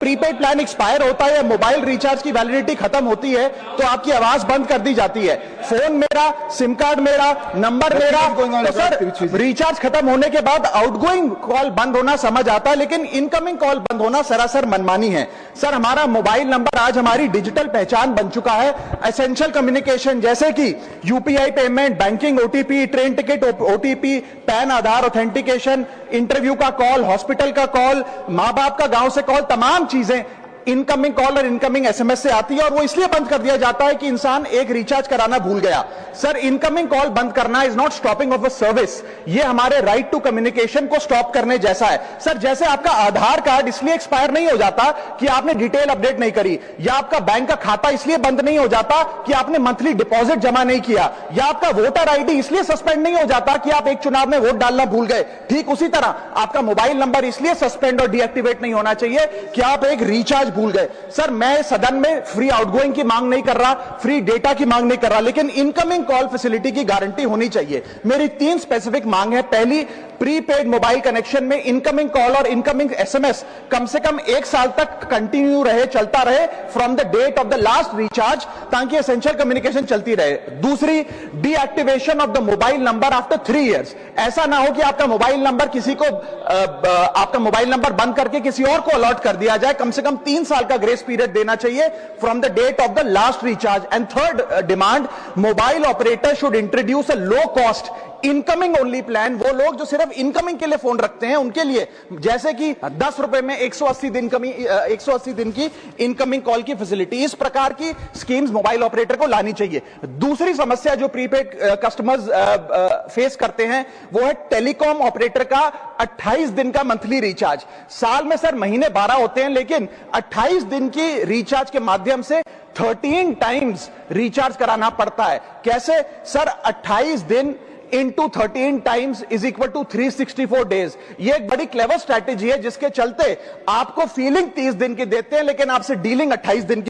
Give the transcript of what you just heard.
Prepaid plan expire होता है या मोबाइल रिचार्ज की वैलिडिटी खत्म होती है तो आपकी आवाज बंद कर दी जाती है। फोन मेरा, सिम कार्ड मेरा, नंबर मेरा, तो सर रिचार्ज खत्म होने के बाद आउटगोइंग कॉल बंद होना समझ आता है, लेकिन इनकमिंग कॉल बंद होना सरासर मनमानी है। सर हमारा मोबाइल नंबर आज हमारी डिजिटल पहचान बन चुका है। एसेंशियल कम्युनिकेशन जैसे कि UPI payment, banking, OTP, train ticket OTP, PAN Aadhaar authentication, interview का कॉल, हॉस्पिटल का कॉल, मां बाप का गांव से कॉल, तमाम चीजें इनकमिंग कॉल और इनकमिंग एसएमएस से आती है और वो इसलिए बंद कर दिया जाता है कि इंसान एक रिचार्ज कराना भूल गया। सर इनकमिंग कॉल बंद करना is not stopping of a service, ये हमारे राइट टू कम्युनिकेशन को स्टॉप करने जैसा है। सर जैसे आपका आधार कार्ड इसलिए एक्सपायर नहीं हो जाता कि आपने डिटेल अपडेट नहीं करी, या आपका बैंक का खाता इसलिए बंद नहीं हो जाता कि आपने मंथली डिपॉजिट जमा नहीं किया, या आपका वोटर आईडी इसलिए सस्पेंड नहीं हो जाता कि आप एक चुनाव में वोट डालना भूल गए। ठीक उसी तरह आपका मोबाइल नंबर इसलिए सस्पेंड और डीएक्टिवेट नहीं होना चाहिए कि आप एक रिचार्ज भूल गए। सर मैं सदन में फ्री आउटगोइंग की मांग नहीं कर रहा, फ्री डेटा की मांग नहीं कर रहा, लेकिन इनकमिंग कॉल फैसिलिटी की गारंटी होनी चाहिए। मेरी 3 स्पेसिफिक मांग है। पहली, प्रीपेड मोबाइल कनेक्शन में इनकमिंग कॉल और इनकमिंग एसएमएस कम से कम 1 साल तक कंटिन्यू रहे, चलता रहे from the date of the last recharge, ताकि एसेंशियल कम्युनिकेशन चलती रहे। दूसरी, deactivation of the mobile number after 3 years. ऐसा ना हो कि आपका मोबाइल नंबर किसी को आपका मोबाइल नंबर बंद करके किसी और को अलॉट कर दिया जाए। कम से कम 3 साल का ग्रेस पीरियड देना चाहिए from the date of the last recharge. And third demand, mobile operator should introduce a low cost incoming only plan. वो लोग जो सिर्फ इनकमिंग के लिए फोन रखते हैं उनके लिए, जैसे कि 10 रुपए में 180 दिन की इनकमिंग कॉल की फैसिलिटी, इस प्रकार की स्कीम्स मोबाइल ऑपरेटर को लानी चाहिए। दूसरी समस्या जो प्रीपेड कस्टमर्स फेस करते हैं वो है टेलीकॉम ऑपरेटर का 28 दिन का मंथली रिचार्ज। साल में सर महीने 12 होते हैं, लेकिन 28 दिन की रिचार्ज के माध्यम से 13 टाइम्स रिचार्ज कराना पड़ता है। कैसे सर? 28 दिन into 13 times is equal to 364 days. ये एक बड़ी क्लेवर स्ट्रैटेजी है जिसके चलते आपको फीलिंग 30 दिन की देते हैं, लेकिन आपसे डीलिंग 28 दिन की